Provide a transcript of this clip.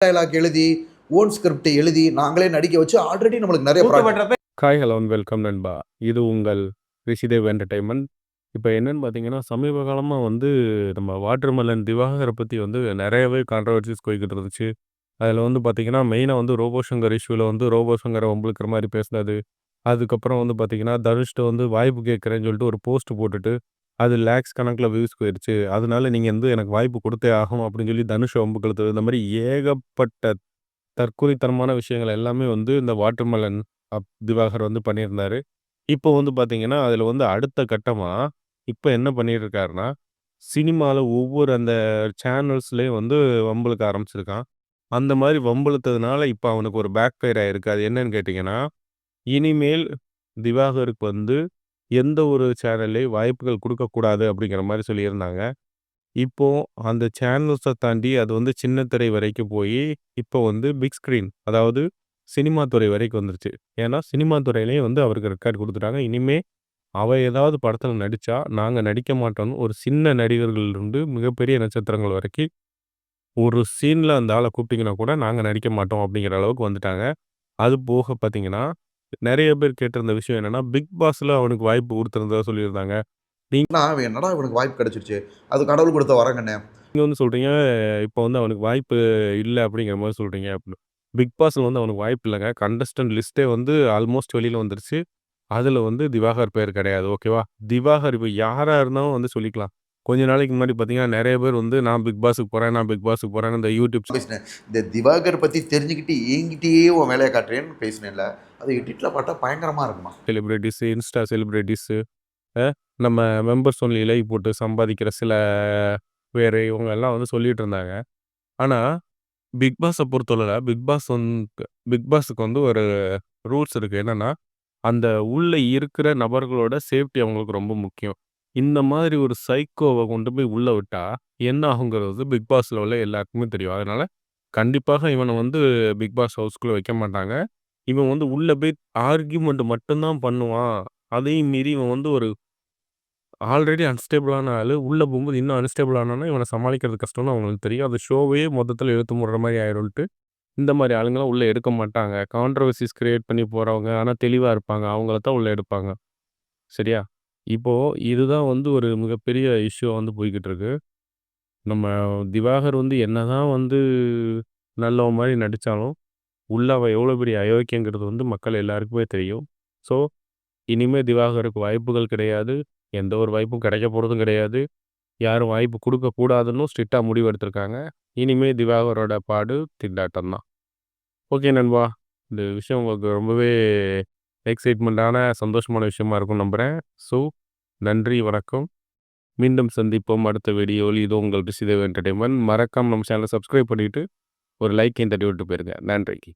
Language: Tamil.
டயலாக் எழுதி, ஓன் ஸ்கிரிப்ட் எழுதி, நாங்களே நடிக்க வச்சு ஆல்ரெடி நம்மளுக்கு நெறைய ப்ராஜெக்ட். ஹாய் ஹலோ வெல்கம் நண்பா. இது உங்கள் ரிஷிதேவ் என்டர்டெயின்மெண்ட். இப்போ என்னன்னு பார்த்தீங்கன்னா, சமீப காலமா வந்து நம்ம வாட்டர்மெலன் திவாகர பத்தி வந்து நெறையவே கான்ட்ரோவர்சிஸ் போய்க்கிட்டு இருந்துச்சு. அதில வந்து பார்த்தீங்கன்னா, மெயினா வந்து ரோபோ சங்கர் இஷ்யூல வந்து ரோபோ சங்கர வம்பிழுக்கிற மாரி பேசினது. அதுக்கப்புறம் வந்து பார்த்தீங்கன்னா, தனுஷ்ட்ட வந்து வாய்ப்பு கேட்கிறேன்னு சொல்லிட்டு ஒரு போஸ்ட் போட்டுட்டு, அது லேக்ஸ் கணக்கில வியூஸ் போயிருச்சு. அதனால நீங்க வந்து எனக்கு வாய்ப்பு குடுத்தே ஆகணும் அப்படின்னு சொல்லி தனுஷ வம்புக்கு இழுத்தது. இந்த மாரி ஏகப்பட்ட தற்குறித்தனமான விஷயங்கள் எல்லாமே வந்து இந்த வாட்டர்மெலன் திவாகர் வந்து பண்ணியிருந்தாரு. இப்போ வந்து பார்த்தீங்கன்னா, அதில வந்து அடுத்த கட்டமா, இப்ப என்ன பண்ணிட்டு இருக்காருன்னா, சினிமால ஒவ்வொரு அந்த சேனல்ஸ்லயும் வந்து வம்பிழுக்க ஆரம்பிச்சிருக்கான். அந்த மாரி வம்பிழுத்ததுனால இப்ப அவனுக்கு ஒரு பேக் ஃபயர் ஆயிருக்கு. அது என்னன்னு கேட்டீங்கன்னா, இனிமேல் திவாகருக்கு வந்து எந்த ஒரு சேனல்லயும் வாய்ப்புகள் குடுக்கக்கூடாது அப்படிங்கிற மாரி சொல்லியிருந்தாங்க. இப்போ அந்த சேனல்ஸ தாண்டி அது வந்து சின்ன திரை வரைக்கும் போயி, இப்போ வந்து பிக் ஸ்க்ரீன் அதாவது சினிமா துறை வரைக்கும் வந்துருச்சு. ஏன்னா, சினிமா துறையிலயும் வந்து அவருக்கு ரெக்கார்ட் குடுத்துட்டாங்க. இனிமே அவ ஏதாவது படத்துல நடிச்சா, நாங்க நடிக்க மாட்டோம்னு ஒரு சின்ன நடிகர்கள்லிருந்து மிகப்பெரிய நட்சத்திரங்கள் வரைக்கு, ஒரு சீன்ல அந்த ஆள கூப்பிட்டீங்கன்னா கூட, நாங்க நடிக்க மாட்டோம் அப்படிங்கிற அளவுக்கு வந்துட்டாங்க. அது போக பார்த்தீங்கன்னா, நெறைய பேர் கேட்டிருந்த விஷயம் என்னன்னா, பிக் பாஸ்ல அவனுக்கு வாய்ப்பு குடுத்திருந்ததா சொல்லியிருந்தாங்க. நீங்க அவன் என்னடா இவனுக்கு வாய்ப்பு கிடைச்சிருச்சு. அது கடவுள் குடுத்த வரங்கண்ணே. வந்து சொல்றீங்க, இப்போ வந்து அவனுக்கு வாய்ப்பு இல்ல அப்படிங்கிற மாரி சொல்றீங்க அப்படின்னு. பிக் பாஸ்ல வந்து அவனுக்கு வாய்ப்பு இல்லங்க. கண்டஸ்டன்ட் லிஸ்ட்டே வந்து ஆல்மோஸ்ட் வெளில வந்துருச்சு. அதுல வந்து திவாகர் பேர் கிடையாது. ஓகேவா? திவாகர் இப்ப யாரா இருந்தாலும் வந்து சொல்லிக்கலாம். கொஞ்ச நாளைக்கு முன்னாடி பார்த்தீங்கன்னா, நெறைய பேர் வந்து நான் பிக் பாஸ்க்கு போறேன், நான் பிக் பாஸ்க்கு போறேன்னு இந்த யூடியூப் பேசினேன். இந்த திவாகர் பத்தி தெரிஞ்சுக்கிட்டு என்கிட்டயே உன் வேலைய காட்டுறியேன்னு பேசினேன்ல. அது எடிட்ல பார்த்தா பயங்கரமா இருக்குமா. செலிபிரிட்டீஸ், இன்ஸ்டா செலிபிரிட்டீஸ் அ நம்ம மெம்பர்ஸ் ஒன்லி லைவ் போட்டு சம்பாதிக்கிற சில பேரு இவங்க எல்லாம் வந்து சொல்லிட்டு இருந்தாங்க. ஆனா, பிக் பாஸ பொறுத்தளவுல பிக் பாஸ்க்கு வந்து ஒரு ரூல்ஸ் இருக்கு. என்னன்னா, அந்த உள்ள இருக்கிற நபர்களோட சேஃப்டி அவங்களுக்கு ரொம்ப முக்கியம். இந்த மாதிரி ஒரு சைக்கோவ கொண்டு போய் உள்ள விட்டா, என்ன ஆகுங்கிறது பிக் பாஸ்ல உள்ள எல்லாருக்குமே தெரியும். அதனால கண்டிப்பாக இவன வந்து பிக் பாஸ் ஹவுஸ்குள்ள வைக்க மாட்டாங்க. இவன் வந்து உள்ள போய் ஆர்கியூமென்ட் மட்டும் தான் பண்ணுவான். அதையும் மீறி இவன் வந்து ஒரு ஆல்ரெடி அன்ஸ்டேபிளான ஆளு. உள்ள போகும்போது இன்னும் அன்ஸ்டேபிள் ஆனானா, இவன சமாளிக்கிறது கஷ்டம்னு அவங்களுக்கு தெரியும். அந்த ஷோவையே மொத்தத்தில இழுத்து மூடுற மாரி ஆயிரும்ன்ட்டு, இந்த மாரி ஆளுங்கள உள்ள எடுக்க மாட்டாங்க. கான்ட்ரோவர்சிஸ் கிரியேட் பண்ணி போறவங்க, ஆனா தெளிவா இருப்பாங்க. அவங்கள தான் உள்ள எடுப்பாங்க. சரியா? இப்போ இதுதான் வந்து ஒரு மிகப்பெரிய இஷ்யூவா வந்து போய்க்கிட்டு இருக்கு. நம்ம திவாகர் வந்து என்னதான் வந்து நல்லவன் மாரி நடிச்சாலும், உள்ள அவன் எவ்வளோ பெரிய அயோக்கியங்கிறது வந்து மக்கள் எல்லாருக்குமே தெரியும். ஸோ, இனிமே திவாகருக்கு வாய்ப்புகள் கிடையாது. எந்த ஒரு வாய்ப்பும் கிடைக்க போறதும் கிடையாது. யாரும் வாய்ப்பு குடுக்கக்கூடாதுன்னும் ஸ்ட்ரிக்ட்டா முடிவு எடுத்திருக்காங்க. இனிமே திவாகரோட பாடு திண்டாட்டம் தான். ஓகே நண்பா. இந்த விஷயம் உங்களுக்கு ரொம்பவே எக்ஸைட்மென்ட்டான, சந்தோஷமான விஷயமா இருக்கும்னு நம்புறேன். ஸோ, நன்றி, வணக்கம். மீண்டும் சந்திப்போம் அடுத்த வீடியோவில். இது உங்கள் ரிஷிதேவ் என்டர்டெயின்மென்ட். மறக்காம நம்ம சேனல சப்ஸ்கிரைப் பண்ணிட்டு, ஒரு லைக்கையும் தட்டி விட்டு போயிருங்க. நன்றி.